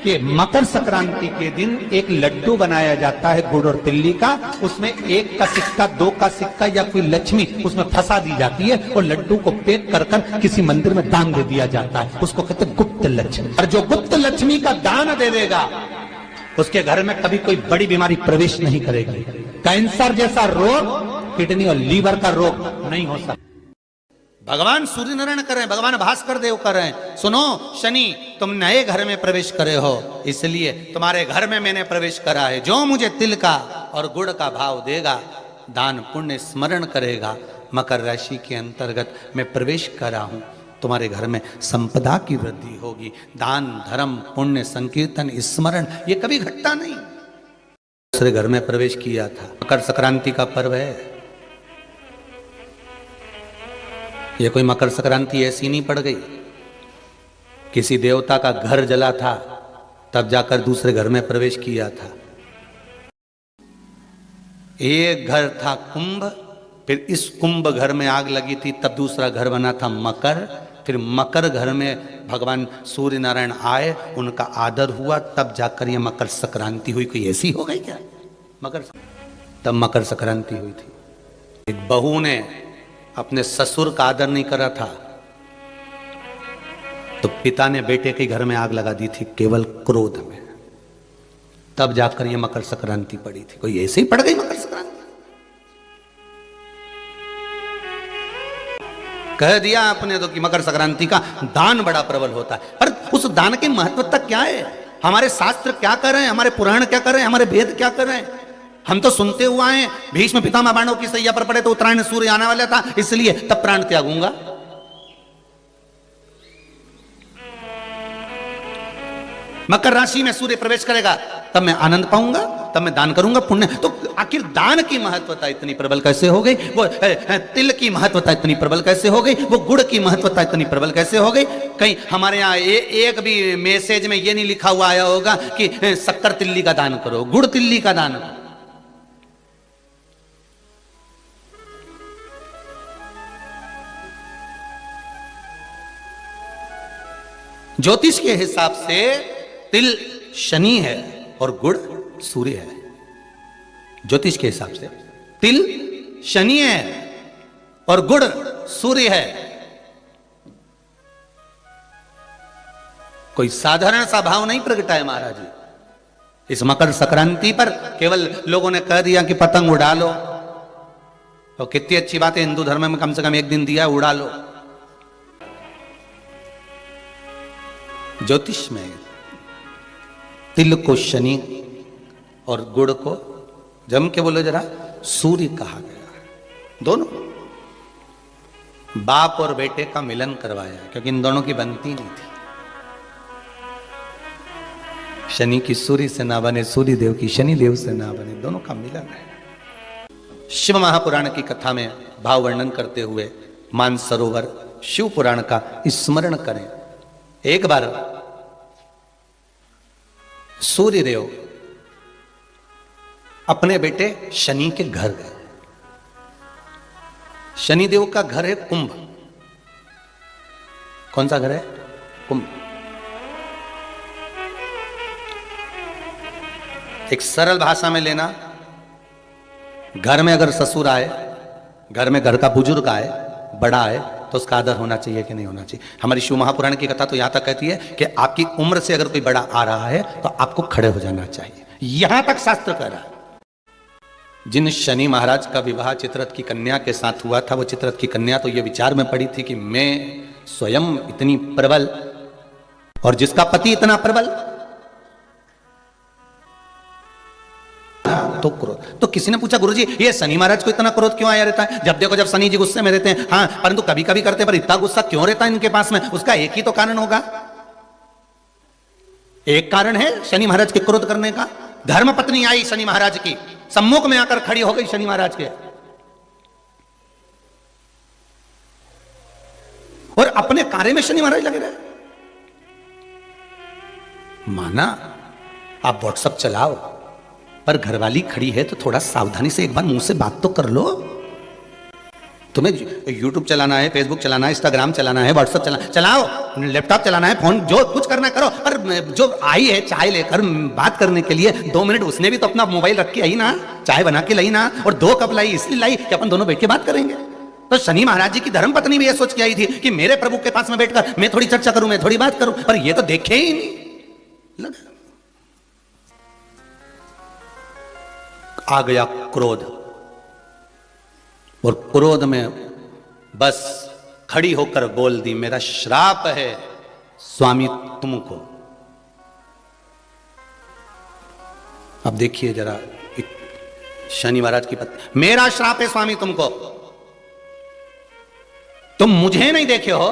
कि मकर संक्रांति के दिन एक लड्डू बनाया जाता है गुड़ और तिल्ली का, उसमें 1 का सिक्का, 2 का सिक्का या कोई लक्ष्मी उसमें फंसा दी जाती है और लड्डू को पैक कर किसी मंदिर में दान दे दिया जाता है। उसको कहते हैं गुप्त लक्ष्मी। और जो गुप्त लक्ष्मी का दान दे देगा उसके घर में कभी कोई बड़ी बीमारी प्रवेश नहीं करेगी। कैंसर जैसा रोग, किडनी और लीवर का रोग नहीं हो सकता। भगवान सूर्य नारायण करें, भगवान भास्कर देव करें। सुनो शनि, तुम नए घर में प्रवेश करे हो, इसलिए तुम्हारे घर में मैंने प्रवेश करा है। जो मुझे तिल का और गुड़ का भाव देगा, दान पुण्य स्मरण करेगा, मकर राशि के अंतर्गत मैं प्रवेश करा हूं, तुम्हारे घर में संपदा की वृद्धि होगी। दान धर्म पुण्य संकीर्तन स्मरण ये कभी घटता नहीं। दूसरे घर में प्रवेश किया था। मकर संक्रांति का पर्व है। ये कोई मकर संक्रांति ऐसी नहीं पड़ गई, किसी देवता का घर जला था तब जाकर दूसरे घर में प्रवेश किया था। एक घर था कुंभ, फिर इस कुंभ घर में आग लगी थी, तब दूसरा घर बना था मकर। फिर मकर घर में भगवान सूर्य नारायण आए, उनका आदर हुआ, तब जाकर ये मकर संक्रांति हुई। कोई ऐसी हो गई क्या तब मकर संक्रांति हुई थी। एक बहू ने अपने ससुर का आदर नहीं करा था तो पिता ने बेटे के घर में आग लगा दी थी, केवल क्रोध में। तब जाकर ये मकर संक्रांति पड़ी थी। कोई ऐसे ही पड़ गई मकर संक्रांति? कह दिया आपने तो कि मकर संक्रांति का दान बड़ा प्रबल होता है, पर उस दान की महत्वता क्या है? हमारे शास्त्र क्या कर रहे हैं, हमारे पुराण क्या कर रहे हैं, हमारे वेद क्या कर रहे हैं? हम तो सुनते हुए आए, भीष्म पितामह बाणों की सैया पर पड़े तो उत्तरायण सूर्य आने वाला था, इसलिए तब प्राण त्यागूंगा। मकर राशि में सूर्य प्रवेश करेगा तब मैं आनंद पाऊंगा, तब मैं दान करूंगा पुण्य। तो आखिर दान की महत्वता इतनी प्रबल कैसे हो गई? वो तिल की महत्वता इतनी प्रबल कैसे हो गई? वो गुड़ की महत्वता इतनी प्रबल कैसे हो गई? कहीं हमारे यहाँ एक भी मैसेज में ये नहीं लिखा हुआ आया होगा कि शक्कर तिल्ली का दान करो, गुड़ तिल्ली का दान करो। ज्योतिष के हिसाब से तिल शनि है और गुड़ सूर्य है। ज्योतिष के हिसाब से तिल शनि है और गुड़ सूर्य है। कोई साधारण सा भाव नहीं प्रगटा है महाराज जी। इस मकर संक्रांति पर केवल लोगों ने कह दिया कि पतंग उड़ा लो, और कितनी अच्छी बात है, हिंदू धर्म में कम से कम एक दिन दिया, उड़ा लो। ज्योतिष में तिल को शनि और गुड़ को जम के बोलो जरा सूर्य कहा गया। दोनों बाप और बेटे का मिलन करवाया, क्योंकि इन दोनों की बनती नहीं थी। शनि की सूर्य से ना बने, सूर्य देव की शनि देव से ना बने, दोनों का मिलन है। शिव महापुराण की कथा में भाव वर्णन करते हुए मानसरोवर शिव पुराण का स्मरण करें। एक बार सूर्य देव अपने बेटे शनि के घर गए। शनि देव का घर है कुंभ। कौन सा घर है? कुंभ। एक सरल भाषा में लेना, घर में अगर ससुर आए, घर में घर का बुजुर्ग आए, बड़ा आए, तो उसका आदर होना चाहिए कि नहीं होना चाहिए? हमारी शिव महापुराण की कथा तो यहां तक कहती है कि आपकी उम्र से अगर कोई बड़ा आ रहा है तो आपको खड़े हो जाना चाहिए। यहां तक शास्त्र कह रहा है। जिन शनि महाराज का विवाह चित्ररथ की कन्या के साथ हुआ था, वो चित्ररथ की कन्या तो ये विचार में पड़ी थी कि मैं स्वयं इतनी प्रबल और जिसका पति इतना प्रबल, तो क्रोध। तो किसी ने पूछा गुरुजी ये शनि महाराज को इतना क्रोध क्यों आया रहता है? जब देखो जब शनि जी गुस्से में रहते हैं, हाँ, परंतु कभी कभी करते, पर इतना गुस्सा क्यों रहता है इनके पास में? उसका एक ही तो कारण होगा। एक कारण है शनि महाराज के क्रोध करने का। धर्म पत्नी आई शनि महाराज की, सम्मुख में आकर खड़ी हो गई शनि महाराज के, और अपने कार्य में शनि महाराज लगे रहे। माना आप व्हाट्सएप चलाओ, पर घरवाली खड़ी है तो थोड़ा सावधानी से एक बार मुंह से बात तो कर लो। तुम्हें यूट्यूब चलाना है, फेसबुक चलाना है, इंस्टाग्राम चलाना है, व्हाट्सएप चलाओ, लैपटॉप चलाना है, फोन जो कुछ करना करो, पर जो आई है चाय लेकर बात करने के लिए 2 मिनट, उसने भी तो अपना मोबाइल रख के आई ना, चाय बना के लाई ना, और 2 कप लाई, इसलिए लाई कि अपन दोनों बैठ के बात करेंगे। तो शनि महाराज जी की धर्मपत्नी भी ये सोच के आई थी कि मेरे प्रभु के पास में बैठकर मैं थोड़ी चर्चा करूं, मैं थोड़ी बात करूं, पर ये तो देखे ही नहीं। लगा आ गया क्रोध, और क्रोध में बस खड़ी होकर बोल दी, मेरा श्राप है स्वामी तुमको। अब देखिए जरा, शनि महाराज की पत्नी, मेरा श्राप है स्वामी तुमको, तुम मुझे नहीं देखे हो,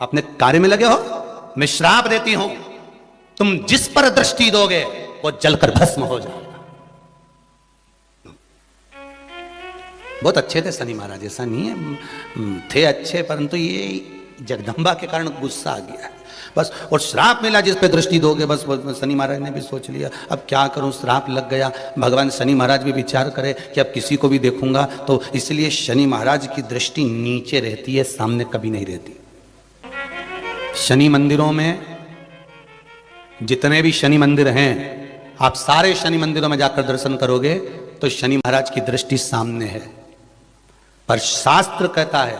अपने कार्य में लगे हो, मैं श्राप देती हूं, तुम जिस पर दृष्टि दोगे वो जलकर भस्म हो जाएगा। बहुत अच्छे थे शनि महाराज, ऐसा नहीं है, थे अच्छे, परंतु ये जगदंबा के कारण गुस्सा आ गया बस, और श्राप मिला जिस पे दृष्टि दोगे, बस शनि महाराज ने भी सोच लिया अब क्या करूं, श्राप लग गया। भगवान शनि महाराज भी विचार करे कि अब किसी को भी देखूंगा तो, इसलिए शनि महाराज की दृष्टि नीचे रहती है, सामने कभी नहीं रहती। शनि मंदिरों में जितने भी शनि मंदिर हैं, आप सारे शनि मंदिरों में जाकर दर्शन करोगे तो शनि महाराज की दृष्टि सामने है, पर शास्त्र कहता है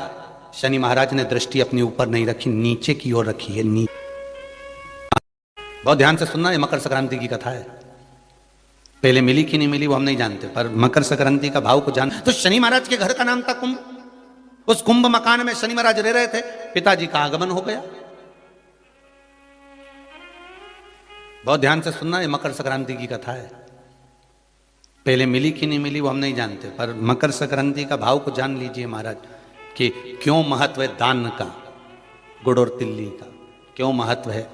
शनि महाराज ने दृष्टि अपने ऊपर नहीं रखी, नीचे की ओर रखी है। बहुत ध्यान से सुनना, ये मकर संक्रांति की कथा है। पहले मिली कि नहीं मिली वो हम नहीं जानते, पर मकर संक्रांति का भाव को जान। तो शनि महाराज के घर का नाम था कुंभ। उस कुंभ मकान में शनि महाराज रह रहे थे, पिताजी का आगमन हो गया। बहुत ध्यान से सुनना, ये मकर संक्रांति की कथा है। पहले मिली कि नहीं मिली वो हम नहीं जानते, पर मकर संक्रांति का भाव को जान लीजिए महाराज, कि क्यों महत्व है दान का, गुड़ और तिल्ली का, क्यों महत्व है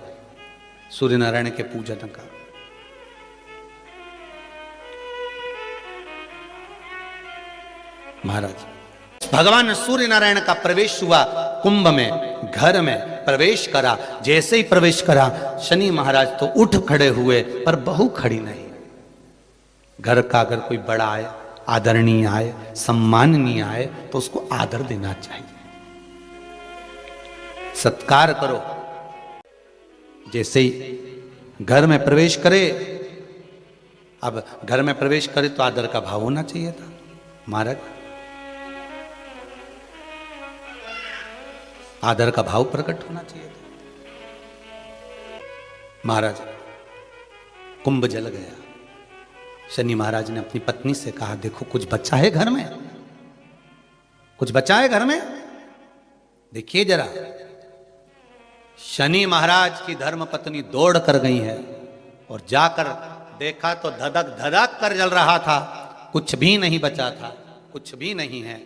सूर्य नारायण के पूजन का। महाराज भगवान सूर्य नारायण का प्रवेश हुआ कुंभ में, घर में प्रवेश करा। जैसे ही प्रवेश करा शनि महाराज तो उठ खड़े हुए, पर बहू खड़ी नहीं। घर का अगर कोई बड़ा आए, आदरणीय आए, सम्माननीय आए, तो उसको आदर देना चाहिए, सत्कार करो। जैसे ही घर में प्रवेश करे, अब घर में प्रवेश करे तो आदर का भाव होना चाहिए था। महाराज आदर का भाव प्रकट होना चाहिए था। महाराज कुंभ जल गया। शनि महाराज ने अपनी पत्नी से कहा, देखो कुछ बच्चा है घर में, कुछ बच्चा है घर में, देखिए जरा। शनि महाराज की धर्म पत्नी दौड़ कर गई है, और जाकर देखा तो धधक धधक कर जल रहा था, कुछ भी नहीं बचा था, कुछ भी नहीं है।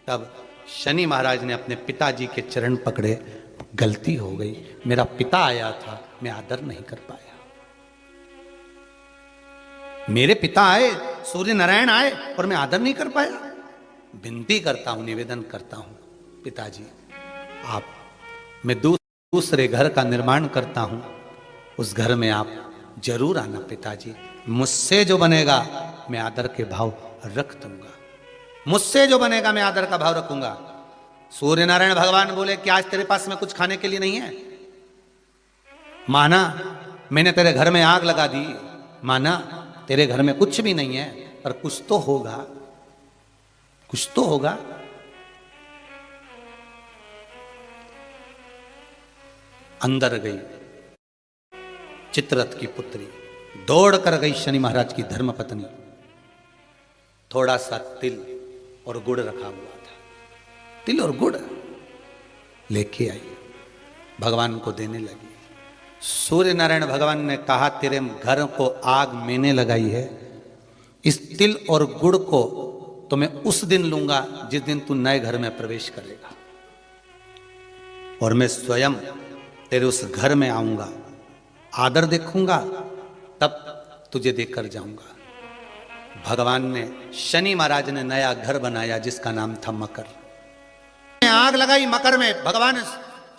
तब शनि महाराज ने अपने पिताजी के चरण पकड़े, गलती हो गई, मेरा पिता आया था, मैं आदर नहीं कर पाया। मेरे पिता आए, सूर्य नारायण आए, और मैं आदर नहीं कर पाया। विनती करता हूं, निवेदन करता हूं, पिताजी आप, मैं दूसरे घर का निर्माण करता हूं, उस घर में आप जरूर आना पिताजी। मुझसे जो बनेगा मैं आदर के भाव रख दूंगा, मुझसे जो बनेगा मैं आदर का भाव रखूंगा। सूर्य नारायण भगवान बोले कि आज तेरे पास में कुछ खाने के लिए नहीं है? माना मैंने तेरे घर में आग लगा दी, माना तेरे घर में कुछ भी नहीं है, पर कुछ तो होगा, कुछ तो होगा। अंदर गई चित्ररथ की पुत्री, दौड़ कर गई शनि महाराज की धर्मपत्नी। थोड़ा सा तिल और गुड़ रखा हुआ था, तिल और गुड़ लेके आई, भगवान को देने लगी। सूर्य नारायण भगवान ने कहा, तेरे घर को आग मैंने लगाई है, इस तिल और गुड़ को तो मैं उस दिन लूंगा जिस दिन तू नए घर में प्रवेश करेगा, और मैं स्वयं तेरे उस घर में आऊंगा, आदर देखूंगा, तब तुझे देकर जाऊंगा। भगवान ने, शनि महाराज ने नया घर बनाया जिसका नाम था मकर। आग लगाई मकर में। भगवान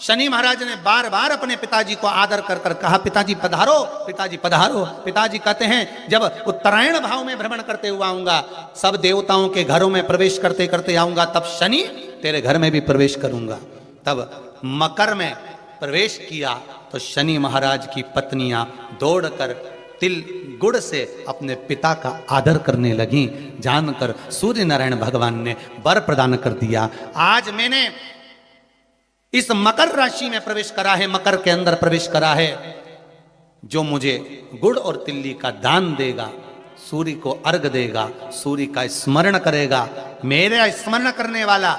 शनि महाराज ने बार बार अपने पिताजी को आदर कर कर कहा, पिताजी पधारो, पिताजी पधारो। पिताजी कहते हैं, जब उत्तरायण भाव में भ्रमण करते हुआ आऊंगा, सब देवताओं के घरों में प्रवेश करते करते आऊंगा, तब शनि तेरे घर में भी प्रवेश करूंगा। तब मकर में प्रवेश किया तो शनि महाराज की पत्नियां दौड़कर तिल गुड़ से अपने पिता का आदर करने लगी। जानकर सूर्य नारायण भगवान ने वर प्रदान कर दिया। आज मैंने इस मकर राशि में प्रवेश करा है, मकर के अंदर प्रवेश करा है, जो मुझे गुड़ और तिल्ली का दान देगा, सूर्य को अर्घ देगा, सूर्य का स्मरण करेगा, मेरा स्मरण करने वाला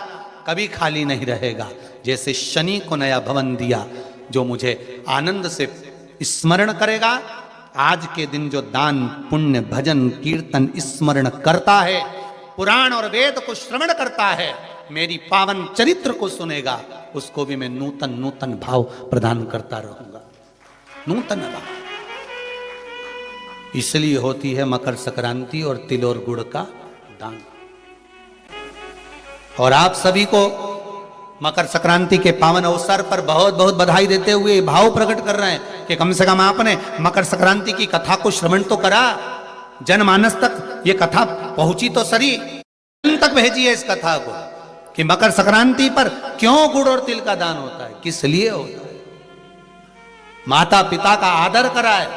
कभी खाली नहीं रहेगा। जैसे शनि को नया भवन दिया, जो मुझे आनंद से स्मरण करेगा, आज के दिन जो दान पुण्य भजन कीर्तन स्मरण करता है, पुराण और वेद को श्रवण करता है, मेरी पावन चरित्र को सुनेगा, उसको भी मैं नूतन नूतन भाव प्रदान करता रहूंगा। नूतन भाव इसलिए होती है मकर संक्रांति और तिल और गुड़ का दान। और आप सभी को मकर संक्रांति के पावन अवसर पर बहुत बहुत बधाई देते हुए भाव प्रकट कर रहे हैं कि कम से कम आपने मकर संक्रांति की कथा को श्रवण तो करा, जनमानस तक ये कथा पहुंची तो सही, तक भेजी है इस कथा को कि मकर संक्रांति पर क्यों गुड़ और तिल का दान होता है, किस लिए होता है। माता पिता का आदर करा है,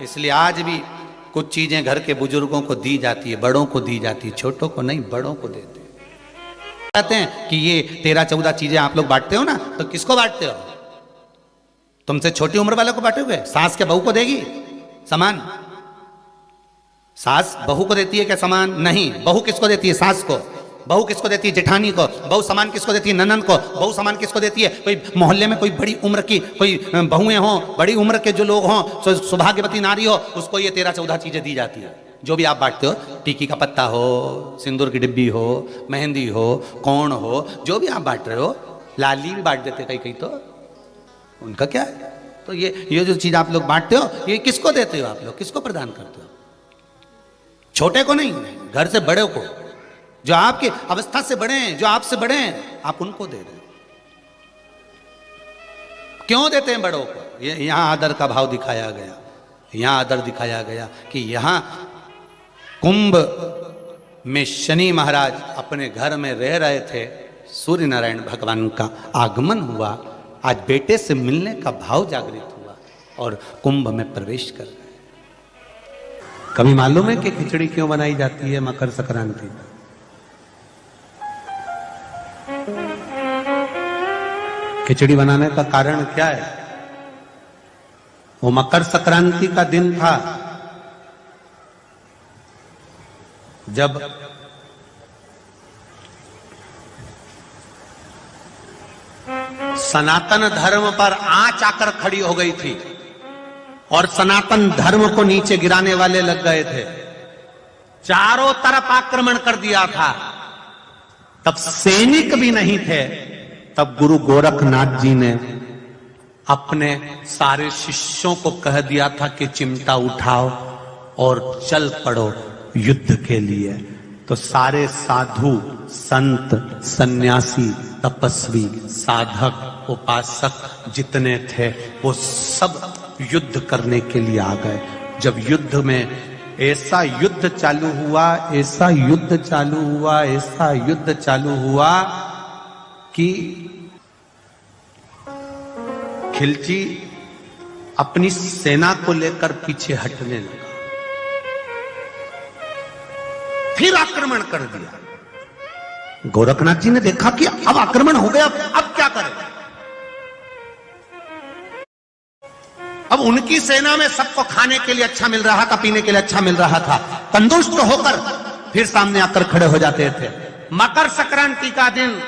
इसलिए आज भी कुछ चीजें घर के बुजुर्गों को दी जाती है, बड़ों को दी जाती है, छोटों को नहीं, बड़ों को देते हैं। कहते हैं कि ये 13-14 चीजें आप लोग बांटते हो ना, तो किसको बांटते हो? तुमसे छोटी उम्र वालों को बांटोगे? सास के बहू को देगी सामान? सास बहू को देती है क्या सामान? नहीं। बहू किसको देती है? सास को। बहू किसको देती है? जेठानी को। बहू सामान किसको देती है? ननद को। बहू सामान किसको देती है? कोई मोहल्ले में कोई बड़ी उम्र की कोई बहुएं हों, बड़ी उम्र के जो लोग हों, सौभाग्यवती नारी हो, उसको ये 13-14 चीजें दी जाती है। जो भी आप बांटते हो, टीकी का पत्ता हो, सिंदूर की डिब्बी हो, मेहंदी हो, कोण हो, जो भी आप बांट रहे हो, लाली भी बांट देते कई कई, तो उनका क्या है। तो ये जो चीज आप लोग बांटते हो, ये किसको देते हो? आप लोग किसको प्रदान करते हो? छोटे को नहीं, घर से बड़े को, जो आपके अवस्था से बड़े हैं, जो आपसे बड़े हैं, आप उनको दे रहे हो। क्यों देते हैं बड़ों को? ये यहां आदर का भाव दिखाया गया, यहां आदर दिखाया गया कि यहां कुंभ में शनि महाराज अपने घर में रह रहे थे, सूर्य नारायण भगवान का आगमन हुआ, आज बेटे से मिलने का भाव जागृत हुआ और कुंभ में प्रवेश कर रहे हैं। कभी मालूम है कि खिचड़ी क्यों बनाई जाती है मकर संक्रांति? खिचड़ी बनाने का कारण क्या है? वो मकर संक्रांति का दिन था जब सनातन धर्म पर आंच आकर खड़ी हो गई थी और सनातन धर्म को नीचे गिराने वाले लग गए थे। चारों तरफ आक्रमण कर दिया था। तब सैनिक भी नहीं थे। तब गुरु गोरखनाथ जी ने अपने सारे शिष्यों को कह दिया था कि चिमटा उठाओ और चल पड़ो युद्ध के लिए। तो सारे साधु संत सन्यासी तपस्वी साधक उपासक जितने थे वो सब युद्ध करने के लिए आ गए। जब युद्ध में ऐसा युद्ध चालू हुआ, ऐसा युद्ध चालू हुआ, ऐसा युद्ध चालू हुआ कि खिलची अपनी सेना को लेकर पीछे हटने लगा, फिर आक्रमण कर दिया। गोरखनाथ जी ने देखा कि अब आक्रमण हो गया, अब क्या करें। अब उनकी सेना में सबको खाने के लिए अच्छा मिल रहा था, पीने के लिए अच्छा मिल रहा था, संतुष्ट होकर फिर सामने आकर खड़े हो जाते थे। मकर संक्रांति का दिन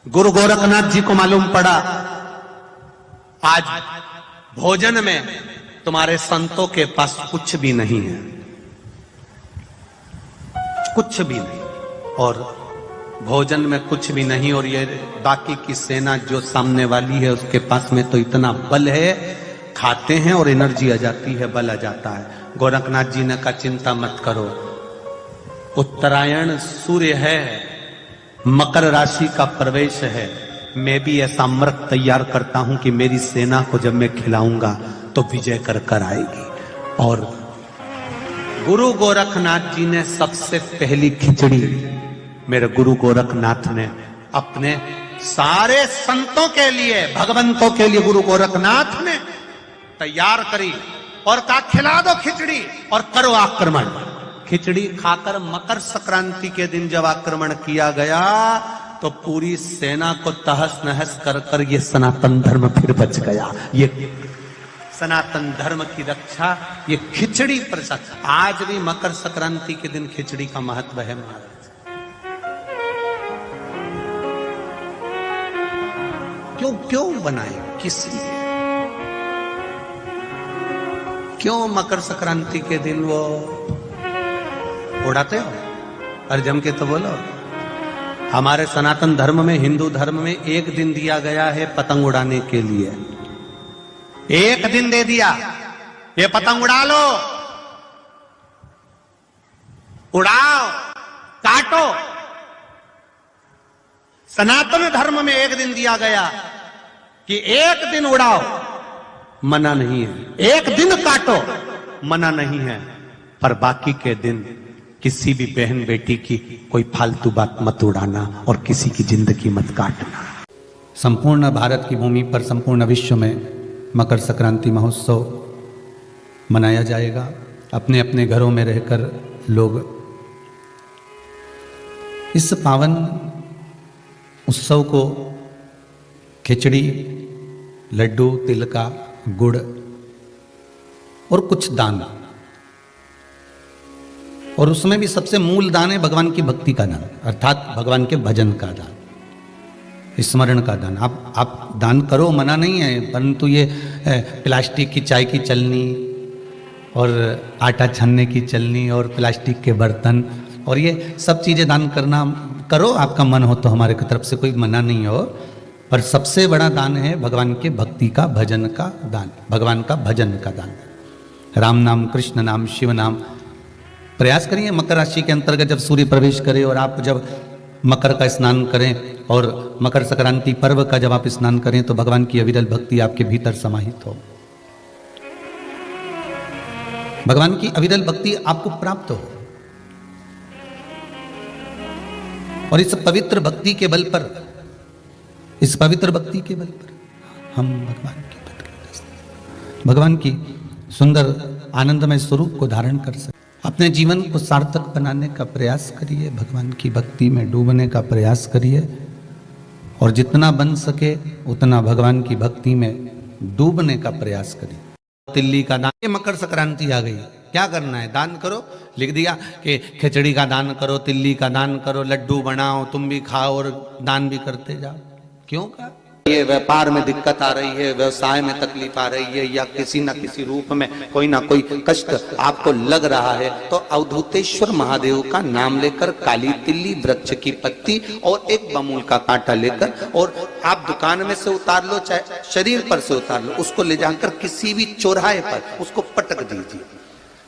गुरु गोरखनाथ जी को मालूम पड़ा आज भोजन में तुम्हारे संतों के पास कुछ भी नहीं है, कुछ भी नहीं, और भोजन में कुछ भी नहीं, और ये बाकी की सेना जो सामने वाली है उसके पास में तो इतना बल है, खाते हैं और एनर्जी आ जाती है, बल आ जाता है। गोरखनाथ जी ने कहा चिंता मत करो, उत्तरायण सूर्य है, मकर राशि का प्रवेश है, मैं भी ऐसा अमृत तैयार करता हूं कि मेरी सेना को जब मैं खिलाऊंगा तो विजय कर कर आएगी। और गुरु गोरखनाथ जी ने सबसे पहली खिचड़ी मेरे गुरु गोरखनाथ ने अपने सारे संतों के लिए, भगवंतों के लिए गुरु गोरखनाथ ने तैयार करी और कहा खिला दो खिचड़ी और करो आक्रमण। खिचड़ी खाकर मकर संक्रांति के दिन जब आक्रमण किया गया तो पूरी सेना को तहस नहस कर कर ये सनातन धर्म फिर बच गया। ये सनातन धर्म की रक्षा ये खिचड़ी प्रसाद। आज भी मकर संक्रांति के दिन खिचड़ी का महत्व है महाराज। क्यों क्यों बनाए, किस लिए, क्यों मकर संक्रांति के दिन वो उड़ाते हो? और जम के तो बोलो। हमारे सनातन धर्म में, हिंदू धर्म में एक दिन दिया गया है पतंग उड़ाने के लिए। एक दिन दे दिया, ये पतंग उड़ा लो, उड़ाओ, काटो। सनातन धर्म में एक दिन दिया गया कि एक दिन उड़ाओ, मना नहीं है। एक दिन काटो, मना नहीं है। पर बाकी के दिन किसी भी बहन बेटी की कोई फालतू बात मत उड़ाना और किसी की जिंदगी मत काटना। संपूर्ण भारत की भूमि पर, संपूर्ण विश्व में मकर संक्रांति महोत्सव मनाया जाएगा। अपने अपने घरों में रहकर लोग इस पावन उत्सव को खिचड़ी, लड्डू, तिल का गुड़ और कुछ दान, और उसमें भी सबसे मूल दान है भगवान की भक्ति का दान, अर्थात भगवान के भजन का दान, स्मरण का दान। आप दान करो, मना नहीं है, परंतु ये प्लास्टिक की चाय की चलनी और आटा छानने की चलनी और प्लास्टिक के बर्तन और ये सब चीज़ें दान करना करो, आपका मन हो तो, हमारे की तरफ से कोई मना नहीं हो। पर सबसे बड़ा दान है भगवान के भक्ति का, भजन का दान, भगवान का भजन का दान। राम नाम, कृष्ण नाम, शिव नाम। प्रयास करिए मकर राशि के अंतर्गत जब सूर्य प्रवेश करे और आप जब मकर का स्नान करें और मकर संक्रांति पर्व का जब आप स्नान करें तो भगवान की अविरल भक्ति आपके भीतर समाहित हो, भगवान की अविरल भक्ति आपको प्राप्त हो। और इस पवित्र भक्ति के बल पर, इस पवित्र भक्ति के बल पर हम भगवान की सुंदर आनंदमय स्वरूप को धारण कर सकते। अपने जीवन को सार्थक बनाने का प्रयास करिए, भगवान की भक्ति में डूबने का प्रयास करिए और जितना बन सके उतना भगवान की भक्ति में डूबने का प्रयास करिए। तिल्ली का दान, ये मकर संक्रांति आ गई, क्या करना है? दान करो। लिख दिया कि खिचड़ी का दान करो, तिल्ली का दान करो, लड्डू बनाओ, तुम भी खाओ और दान भी करते जाओ। क्यों का? ये व्यापार में दिक्कत आ रही है, व्यवसाय में तकलीफ आ रही है, या किसी न किसी रूप में कोई ना कोई कष्ट आपको लग रहा है, तो अवधूतेश्वर महादेव का नाम लेकर काली तिल्ली, वृक्ष की पत्ती और एक बमूल का कांटा लेकर, और आप दुकान में से उतार लो, चाहे शरीर पर से उतार लो, उसको ले जाकर किसी भी चौराहे पर उसको पटक दीजिए।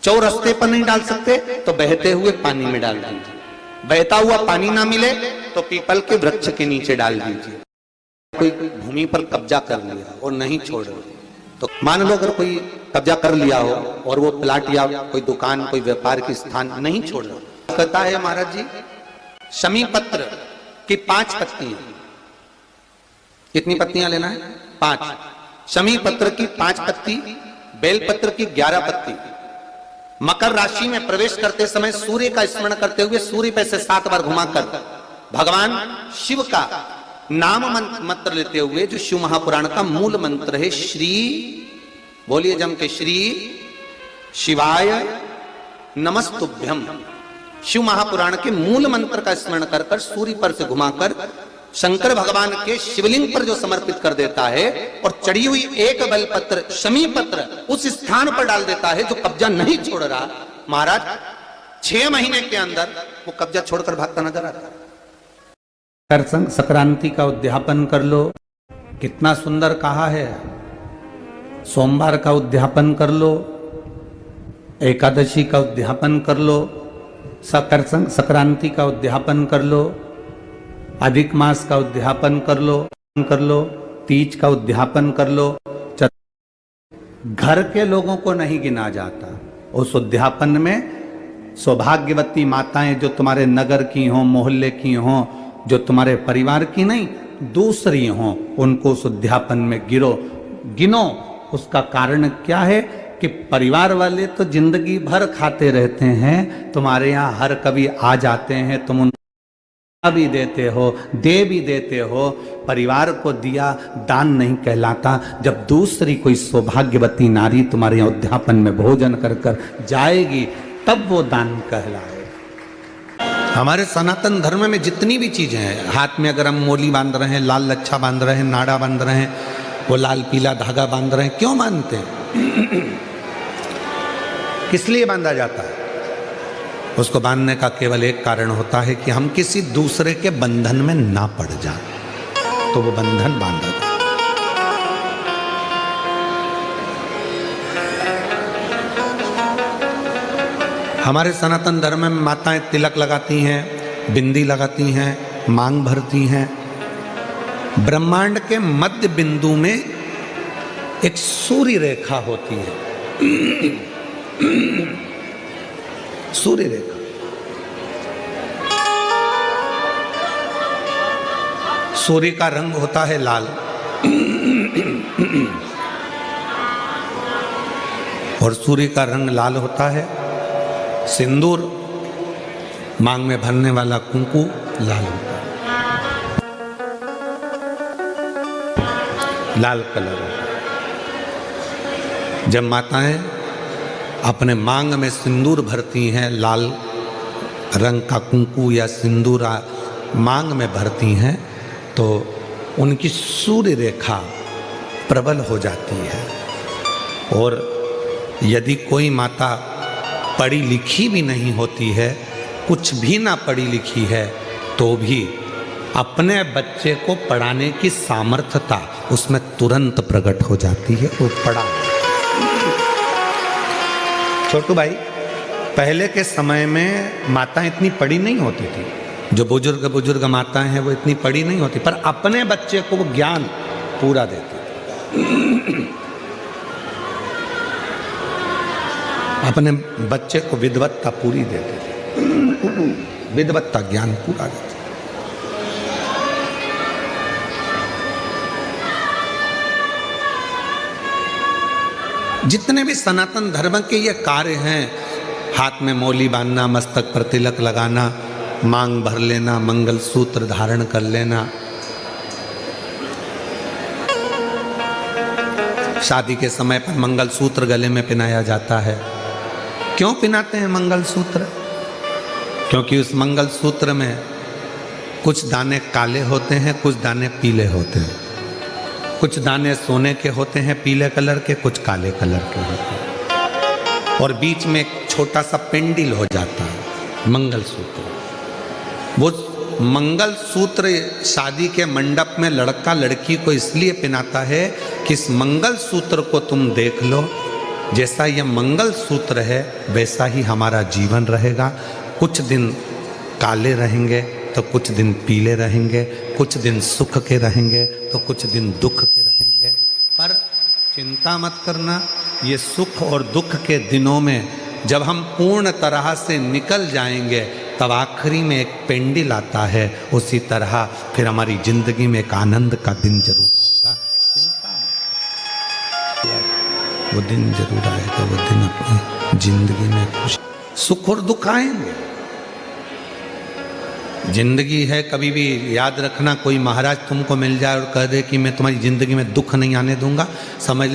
चौरस्ते पर नहीं डाल सकते तो बहते हुए पानी में डाल दीजिए। बहता हुआ पानी ना मिले तो पीपल के वृक्ष के नीचे डाल दीजिए। कोई भूमि पर कब्जा कर लिया और नहीं छोड़ रहे, तो मान लो अगर कोई कब्जा कर लिया हो और वो प्लाट या कोई दुकान, कोई व्यापार की स्थान नहीं छोड़ रहा, कहता है महाराज जी शमी पत्र की 5 पत्तियां, कितनी पत्तियां लेना है? 5। शमी पत्र की 5 पत्ती, बेल पत्र की 11 पत्ती। मकर राशि में प्रवेश करते समय सूर्य का स्मरण करते हुए सूर्य पे से 7 बार घुमाकर भगवान शिव का नाम मंत्र लेते हुए, जो शिव महापुराण का मूल मंत्र है, श्री, बोलिए जम के, श्री शिवाय नमस्तुभ्यम। शिव महापुराण के मूल मंत्र का स्मरण कर कर सूर्य पर से घुमाकर शंकर भगवान के शिवलिंग पर जो समर्पित कर देता है और चढ़ी हुई एक बेलपत्र, शमी पत्र उस स्थान पर डाल देता है जो कब्जा नहीं छोड़ रहा, महाराज 6 महीने के अंदर वो कब्जा छोड़कर भागता नजर आता है। मकर संक्रांति का उद्यापन कर लो, कितना सुंदर कहा है। सोमवार का उद्यापन कर लो, एकादशी का उद्यापन कर लो, मकर संक्रांति का उद्यापन कर लो, अधिक मास का उद्यापन कर लो, तीज का उद्यापन कर लो। घर के लोगों को नहीं गिना जाता, उस उद्यापन में सौभाग्यवती माताएं जो तुम्हारे नगर की हों, मोहल्ले की हों, जो तुम्हारे परिवार की नहीं दूसरी हों, उनको उस उद्यापन में गिनो। उसका कारण क्या है कि परिवार वाले तो जिंदगी भर खाते रहते हैं, तुम्हारे यहाँ हर कभी आ जाते हैं, तुम उनको भी देते हो, दे भी देते हो। परिवार को दिया दान नहीं कहलाता। जब दूसरी कोई सौभाग्यवती नारी तुम्हारे यहाँ उद्यापन में भोजन कर कर जाएगी तब वो दान कहलाए। हमारे सनातन धर्म में जितनी भी चीजें हैं, हाथ में अगर हम मोली बांध रहे हैं, लाल लच्छा बांध रहे हैं, नाड़ा बांध रहे हैं, वो लाल पीला धागा बांध रहे हैं, क्यों बांधते हैं? किस लिए बांधा जाता है? उसको बांधने का केवल एक कारण होता है कि हम किसी दूसरे के बंधन में ना पड़ जाए, तो वो बंधन बांधा था। हमारे सनातन धर्म में माताएं तिलक लगाती हैं, बिंदी लगाती हैं, मांग भरती हैं। ब्रह्मांड के मध्य बिंदु में एक सूर्य रेखा होती है, सूर्य रेखा। सूर्य का रंग होता है लाल और सूर्य का रंग लाल होता है। सिंदूर, मांग में भरने वाला कुंकू लाल होता है, लाल कलर होता है। जब माताएं अपने मांग में सिंदूर भरती हैं, लाल रंग का कुंकू या सिंदूर मांग में भरती हैं, तो उनकी सूर्य रेखा प्रबल हो जाती है। और यदि कोई माता पढ़ी लिखी भी नहीं होती है, कुछ भी ना पढ़ी लिखी है, तो भी अपने बच्चे को पढ़ाने की सामर्थ्यता उसमें तुरंत प्रकट हो जाती है, वो पढ़ा। छोटू भाई, पहले के समय में माताएं इतनी पढ़ी नहीं होती थी। जो बुजुर्ग माताएं हैं वो इतनी पढ़ी नहीं होती, पर अपने बच्चे को वो ज्ञान पूरा देती थी। अपने बच्चे को विद्वत्ता पूरी देते थे, विद्वत्ता ज्ञान पूरा देते। जितने भी सनातन धर्म के ये कार्य हैं, हाथ में मोली बांधना, मस्तक पर तिलक लगाना, मांग भर लेना, मंगल सूत्र धारण कर लेना, शादी के समय पर मंगल सूत्र गले में पहनाया जाता है। क्यों पहनाते हैं मंगल सूत्र? क्योंकि उस मंगल सूत्र में कुछ दाने काले होते हैं, कुछ दाने पीले होते हैं। कुछ दाने सोने के होते हैं पीले कलर के, कुछ काले कलर के होते हैं, और बीच में एक छोटा सा पेंडिल हो जाता है, मंगल सूत्र। वो मंगल सूत्र शादी के मंडप में लड़का लड़की को इसलिए पहनाता है कि इस मंगल सूत्र को तुम देख लो, जैसा यह मंगल सूत्र है वैसा ही हमारा जीवन रहेगा। कुछ दिन काले रहेंगे तो कुछ दिन पीले रहेंगे, कुछ दिन सुख के रहेंगे तो कुछ दिन दुख के रहेंगे। पर चिंता मत करना, ये सुख और दुख के दिनों में जब हम पूर्ण तरह से निकल जाएंगे तब आखिरी में एक पेंडिल आता है, उसी तरह फिर हमारी जिंदगी में एक आनंद का दिन जरूर आएगा। चिंता मत, वो दिन जरूर आएगा, वो दिन अपनी जिंदगी में खुश सुख और दुख आएंगे। जिंदगी है, कभी भी याद रखना, कोई महाराज तुमको मिल जाए और कह दे कि मैं तुम्हारी जिंदगी में दुख नहीं आने दूंगा, समझ ले